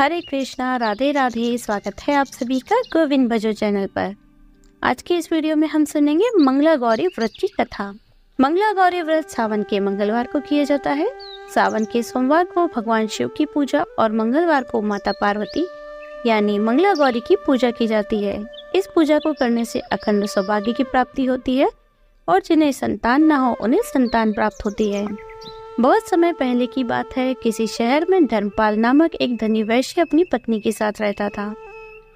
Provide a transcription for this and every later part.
हरे कृष्णा, राधे राधे। स्वागत है आप सभी का गोविंद भजो चैनल पर। आज के इस वीडियो में हम सुनेंगे मंगला गौरी व्रत की कथा। मंगला गौरी व्रत सावन के मंगलवार को किया जाता है। सावन के सोमवार को भगवान शिव की पूजा और मंगलवार को माता पार्वती यानी मंगला गौरी की पूजा की जाती है। इस पूजा को करने से अखंड सौभाग्य की प्राप्ति होती है और जिन्हें संतान न हो उन्हें संतान प्राप्त होती है। बहुत समय पहले की बात है, किसी शहर में धर्मपाल नामक एक धनी वैश्य अपनी पत्नी के साथ रहता था।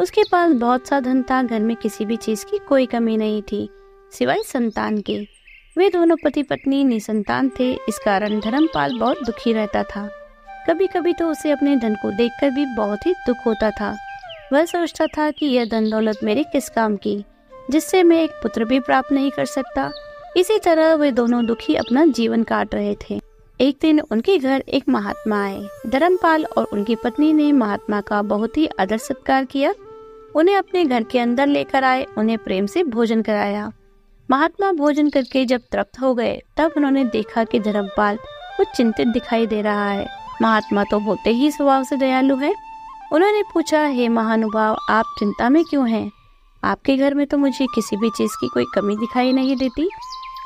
उसके पास बहुत सा धन था, घर में किसी भी चीज की कोई कमी नहीं थी सिवाय संतान के। वे दोनों पति पत्नी निसंतान थे। इस कारण धर्मपाल बहुत दुखी रहता था। कभी कभी तो उसे अपने धन को देखकर भी बहुत ही दुख होता था। वह सोचता था कि यह धन दौलत मेरे किस काम की, जिससे मैं एक पुत्र भी प्राप्त नहीं कर सकता। इसी तरह वे दोनों दुखी अपना जीवन काट रहे थे। एक दिन उनके घर एक महात्मा आए। धर्मपाल और उनकी पत्नी ने महात्मा का बहुत ही आदर सत्कार किया। उन्हें अपने घर के अंदर लेकर आए, उन्हें प्रेम से भोजन कराया। महात्मा भोजन करके जब तृप्त हो गए तब उन्होंने देखा कि धर्मपाल कुछ चिंतित दिखाई दे रहा है। महात्मा तो होते ही स्वभाव से दयालु है। उन्होंने पूछा, हे महानुभाव, आप चिंता में क्यों हैं? आपके घर में तो मुझे किसी भी चीज की कोई कमी दिखाई नहीं देती,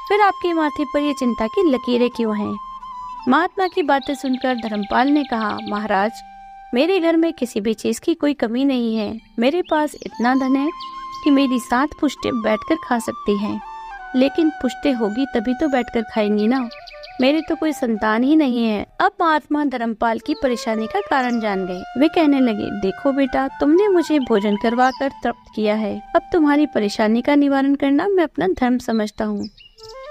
फिर आपके माथे पर ये चिंता की लकीरें क्यों हैं? महात्मा की बातें सुनकर धर्मपाल ने कहा, महाराज, मेरे घर में किसी भी चीज की कोई कमी नहीं है। मेरे पास इतना धन है कि मेरी 7 पुश्तें बैठकर खा सकती हैं, लेकिन पुश्तें होगी तभी तो बैठकर खाएंगी ना। मेरी तो कोई संतान ही नहीं है। अब महात्मा धर्मपाल की परेशानी का कारण जान गए। वे कहने लगे, देखो बेटा, तुमने मुझे भोजन करवा कर तृप्त किया है। अब तुम्हारी परेशानी का निवारण करना मैं अपना धर्म समझता हूँ।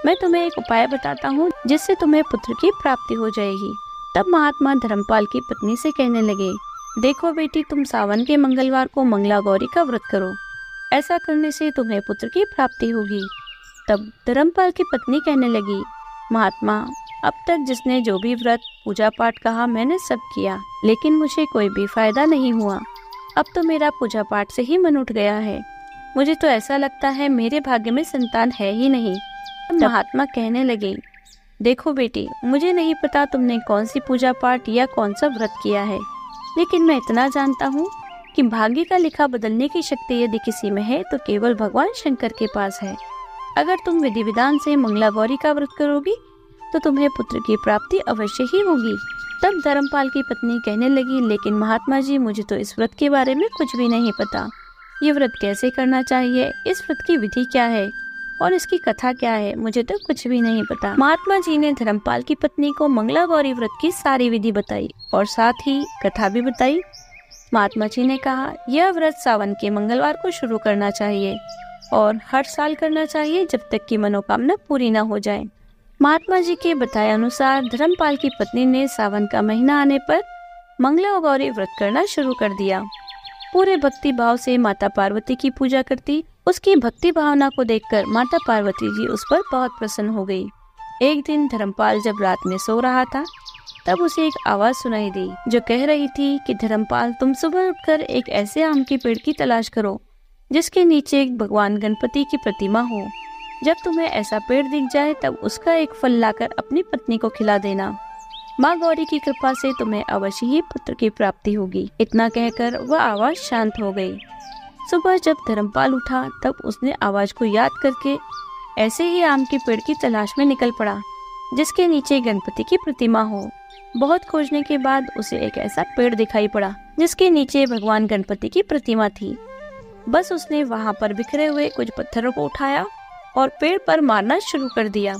मैं तुम्हें एक उपाय बताता हूँ जिससे तुम्हें पुत्र की प्राप्ति हो जाएगी। तब महात्मा धर्मपाल की पत्नी से कहने लगे, देखो बेटी, तुम सावन के मंगलवार को मंगला गौरी का व्रत करो। ऐसा करने से तुम्हें पुत्र की प्राप्ति होगी। तब धर्मपाल की पत्नी कहने लगी, महात्मा, अब तक जिसने जो भी व्रत पूजा पाठ कहा मैंने सब किया, लेकिन मुझे कोई भी फायदा नहीं हुआ। अब तो मेरा पूजा पाठ से ही मन उठ गया है। मुझे तो ऐसा लगता है मेरे भाग्य में संतान है ही नहीं। महात्मा कहने लगे, देखो बेटी, मुझे नहीं पता तुमने कौन सी पूजा पाठ या कौन सा व्रत किया है, लेकिन मैं इतना जानता हूँ कि भाग्य का लिखा बदलने की शक्ति यदि किसी में है तो केवल भगवान शंकर के पास है। अगर तुम विधि विधान से मंगला गौरी का व्रत करोगी तो तुम्हें पुत्र की प्राप्ति अवश्य ही होगी। तब धर्मपाल की पत्नी कहने लगी, लेकिन महात्मा जी, मुझे तो इस व्रत के बारे में कुछ भी नहीं पता। ये व्रत कैसे करना चाहिए, इस व्रत की विधि क्या है और इसकी कथा क्या है, मुझे तो कुछ भी नहीं पता। महात्मा जी ने धर्मपाल की पत्नी को मंगला गौरी व्रत की सारी विधि बताई और साथ ही कथा भी बताई। महात्मा जी ने कहा, यह व्रत सावन के मंगलवार को शुरू करना चाहिए और हर साल करना चाहिए जब तक कि मनोकामना पूरी न हो जाए। महात्मा जी के बताए अनुसार धर्मपाल की पत्नी ने सावन का महीना आने पर मंगला गौरी व्रत करना शुरू कर दिया। पूरे भक्ति भाव से माता पार्वती की पूजा करती। उसकी भक्ति भावना को देखकर माता पार्वती जी उस पर बहुत प्रसन्न हो गई। एक दिन धर्मपाल जब रात में सो रहा था तब उसे एक आवाज सुनाई दी जो कह रही थी कि धर्मपाल, तुम सुबह उठकर एक ऐसे आम के पेड़ की तलाश करो जिसके नीचे एक भगवान गणपति की प्रतिमा हो। जब तुम्हें ऐसा पेड़ दिख जाए तब उसका एक फल लाकर अपनी पत्नी को खिला देना। माँ गौरी की कृपा से तुम्हें अवश्य ही पुत्र की प्राप्ति होगी। इतना कहकर वह आवाज शांत हो गई। सुबह जब धर्मपाल उठा तब उसने आवाज को याद करके ऐसे ही आम के पेड़ की तलाश में निकल पड़ा जिसके नीचे गणपति की प्रतिमा हो। बहुत खोजने के बाद उसे एक ऐसा पेड़ दिखाई पड़ा जिसके नीचे भगवान गणपति की प्रतिमा थी। बस उसने वहां पर बिखरे हुए कुछ पत्थरों को उठाया और पेड़ पर मारना शुरू कर दिया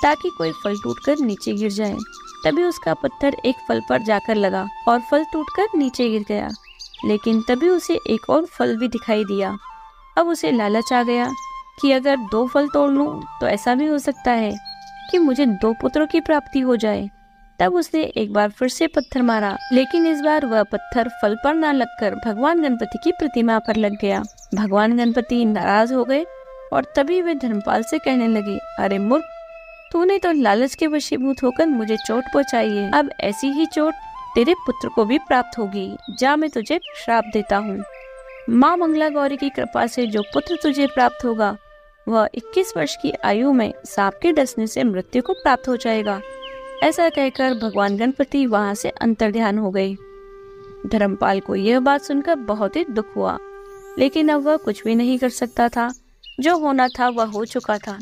ताकि कोई फल टूटकर नीचे गिर जाए। तभी उसका पत्थर एक फल पर जाकर लगा और फल टूटकर नीचे गिर गया। लेकिन तभी उसे एक और फल भी दिखाई दिया। अब उसे लालच आ गया कि अगर 2 फल तोड़ लूं तो ऐसा भी हो सकता है कि मुझे 2 पुत्रों की प्राप्ति हो जाए। तब उसने एक बार फिर से पत्थर मारा, लेकिन इस बार वह पत्थर फल पर न लगकर भगवान गणपति की प्रतिमा पर लग गया। भगवान गणपति नाराज हो गए और तभी वे धर्मपाल से कहने लगे, अरे मूर्ख, तूने तो लालच के वशीभूत होकर मुझे चोट पहुँचाई है। अब ऐसी ही चोट तेरे पुत्र को भी प्राप्त होगी। जा, मैं तुझे श्राप देता हूँ। माँ मंगला गौरी की कृपा से जो पुत्र तुझे प्राप्त होगा वह 21 वर्ष की आयु में सांप के डसने से मृत्यु को प्राप्त हो जाएगा। ऐसा कहकर भगवान गणपति वहां से अंतर्ध्यान हो गए। धर्मपाल को यह बात सुनकर बहुत ही दुख हुआ, लेकिन अब वह कुछ भी नहीं कर सकता था। जो होना था वह हो चुका था।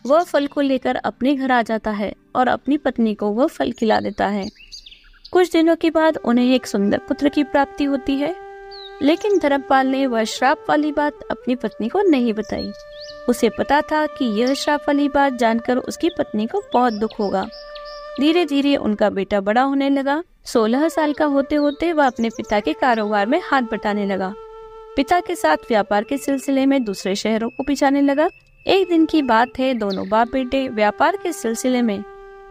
वह फल को लेकर अपने घर आ जाता है और अपनी पत्नी को वह फल खिला देता है। कुछ दिनों के बाद उन्हें एक सुंदर पुत्र की प्राप्ति होती है, लेकिन धर्मपाल ने वह श्राप वाली बात अपनी पत्नी को नहीं बताई। उसे पता था कि यह श्राप वाली बात जानकर उसकी पत्नी को बहुत दुख होगा। धीरे धीरे उनका बेटा बड़ा होने लगा। 16 साल का होते होते वह अपने पिता के कारोबार में हाथ बटाने लगा। पिता के साथ व्यापार के सिलसिले में दूसरे शहरों को भी जाने लगा। एक दिन की बात है, दोनों बाप बेटे व्यापार के सिलसिले में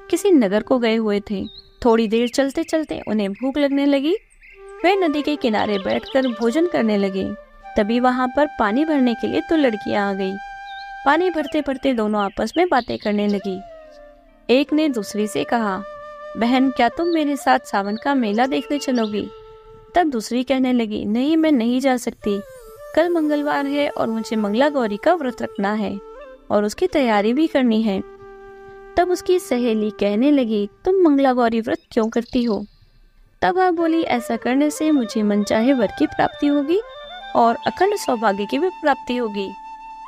किसी नगर को गए हुए थे। थोड़ी देर चलते चलते उन्हें भूख लगने लगी। वे नदी के किनारे बैठकर भोजन करने लगे। तभी वहां पर पानी भरने के लिए 2 लड़कियां आ गई। पानी भरते भरते दोनों आपस में बातें करने लगी। एक ने दूसरी से कहा, बहन क्या तुम मेरे साथ सावन का मेला देखने चलोगी? तब दूसरी कहने लगी, नहीं मैं नहीं जा सकती, कल मंगलवार है और मुझे मंगला गौरी का व्रत रखना है और उसकी तैयारी भी करनी है। तब उसकी सहेली कहने लगी, तुम मंगला गौरी व्रत क्यों करती हो? तब वह बोली, ऐसा करने से मुझे मनचाहे वर की प्राप्ति होगी और अखंड सौभाग्य की भी प्राप्ति होगी।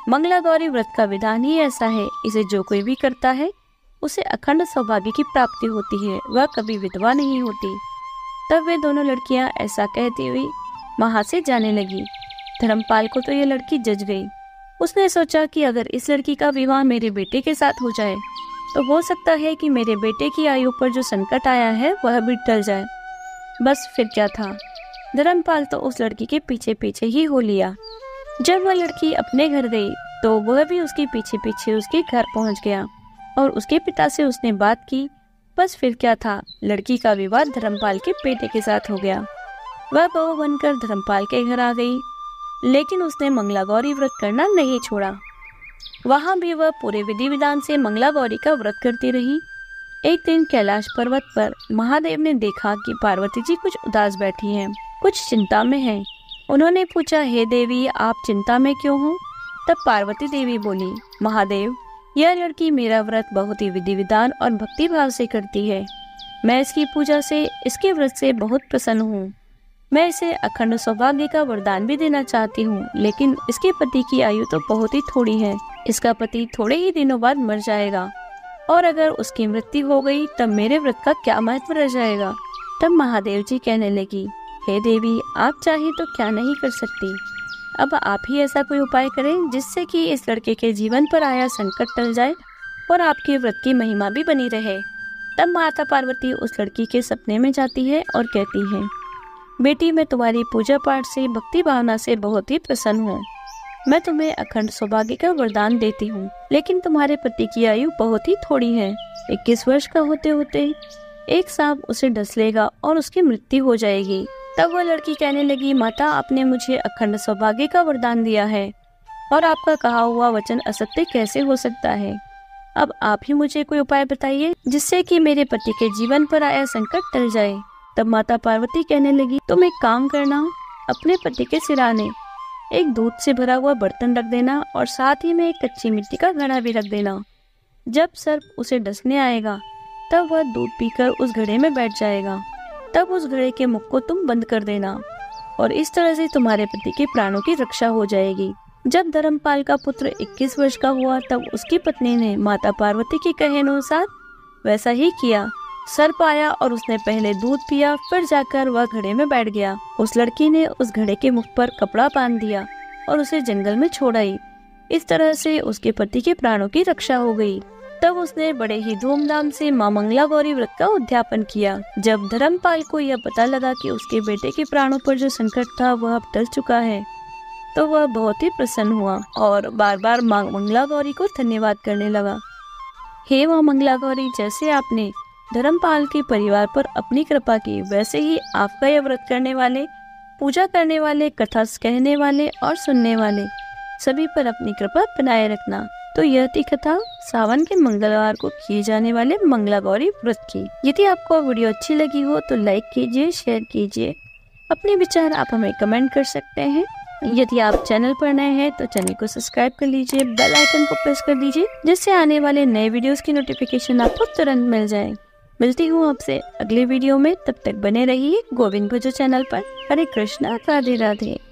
मंगला गौरी व्रत का विधान ही ऐसा है, इसे जो कोई भी करता है उसे अखंड सौभाग्य की प्राप्ति होती है, वह कभी विधवा नहीं होती। तब वे दोनों लड़कियां ऐसा कहती हुई वहां से जाने लगी। धर्मपाल को तो यह लड़की जज गई। उसने सोचा कि अगर इस लड़की का विवाह मेरे बेटे के साथ हो जाए तो हो सकता है कि मेरे बेटे की आयु पर जो संकट आया है वह भी टल जाए। बस फिर क्या था, धर्मपाल तो उस लड़की के पीछे पीछे ही हो लिया। जब वह लड़की अपने घर गई तो वह भी उसके पीछे पीछे उसके घर पहुंच गया और उसके पिता से उसने बात की। बस फिर क्या था, लड़की का विवाह धर्मपाल के बेटे के साथ हो गया। वह बहू बनकर धर्मपाल के घर आ गई, लेकिन उसने मंगला गौरी व्रत करना नहीं छोड़ा। वहां भी वह पूरे विधि विधान से मंगला गौरी का व्रत करती रही। एक दिन कैलाश पर्वत पर महादेव ने देखा कि पार्वती जी कुछ उदास बैठी हैं, कुछ चिंता में हैं। उन्होंने पूछा, हे देवी आप चिंता में क्यों हो? तब पार्वती देवी बोली, महादेव यह लड़की मेरा व्रत बहुत ही विधि विधान और भक्ति भाव से करती है। मैं इसकी पूजा से, इसके व्रत से बहुत प्रसन्न हूँ। मैं इसे अखंड सौभाग्य का वरदान भी देना चाहती हूँ, लेकिन इसके पति की आयु तो बहुत ही थोड़ी है। इसका पति थोड़े ही दिनों बाद मर जाएगा और अगर उसकी मृत्यु हो गई तब मेरे व्रत का क्या महत्व रह जाएगा? तब महादेव जी कहने लगी, हे देवी आप चाहे तो क्या नहीं कर सकती। अब आप ही ऐसा कोई उपाय करें जिससे कि इस लड़के के जीवन पर आया संकट टल जाए और आपके व्रत की महिमा भी बनी रहे। तब माता पार्वती उस लड़की के सपने में जाती है और कहती है, बेटी मैं तुम्हारी पूजा पाठ से, भक्ति भावना से बहुत ही प्रसन्न हूँ। मैं तुम्हें अखंड सौभाग्य का वरदान देती हूँ, लेकिन तुम्हारे पति की आयु बहुत ही थोड़ी है। 21 वर्ष का होते होते एक सांप उसे डस लेगा और उसकी मृत्यु हो जाएगी। तब वह लड़की कहने लगी, माता आपने मुझे अखंड सौभाग्य का वरदान दिया है और आपका कहा हुआ वचन असत्य कैसे हो सकता है? अब आप ही मुझे कोई उपाय बताइए जिससे कि मेरे पति के जीवन पर आया संकट टल जाए। तब माता पार्वती कहने लगी, तुम एक काम करना, अपने पति के सिराने एक दूध से भरा हुआ बर्तन रख देना और साथ ही में एक कच्ची मिट्टी का घड़ा भी रख देना। जब सर्प उसे डसने आएगा तब वह दूध पीकर उस घड़े में बैठ जाएगा। तब उस घड़े के मुख को तुम बंद कर देना और इस तरह से तुम्हारे पति के प्राणों की रक्षा हो जाएगी। जब धर्मपाल का पुत्र 21 वर्ष का हुआ तब उसकी पत्नी ने माता पार्वती के कहे अनुसार वैसा ही किया। सर्प आया और उसने पहले दूध पिया, फिर जाकर वह घड़े में बैठ गया। उस लड़की ने उस घड़े के मुख पर कपड़ा बांध दिया और उसे जंगल में छोड़ आई। इस तरह से उसके पति के प्राणों की रक्षा हो गई। तब उसने बड़े ही धूमधाम से मां मंगला गौरी व्रत का उद्यापन किया। जब धर्मपाल को यह पता लगा कि उसके बेटे के प्राणों पर जो संकट था वह अब टल चुका है तो वह बहुत ही प्रसन्न हुआ और बार बार मां मंगला गौरी को धन्यवाद करने लगा। हे मां मंगला गौरी, जैसे आपने धर्मपाल के परिवार पर अपनी कृपा की, वैसे ही आपका यह व्रत करने वाले, पूजा करने वाले, कथा कहने वाले और सुनने वाले सभी पर अपनी कृपा बनाए रखना। तो यह थी कथा सावन के मंगलवार को किए जाने वाले मंगला गौरी व्रत की। यदि आपको वीडियो अच्छी लगी हो तो लाइक कीजिए, शेयर कीजिए, अपने विचार आप हमें कमेंट कर सकते हैं। यदि आप चैनल पर नए हैं तो चैनल को सब्सक्राइब कर लीजिए, बेल आइकन को प्रेस कर दीजिए जिससे आने वाले नए वीडियोस की नोटिफिकेशन आपको तुरंत मिल जाए। मिलती हूँ आपसे अगले वीडियो में, तब तक बने रहिए गोविंद भजो चैनल पर। हरे कृष्णा, राधे राधे।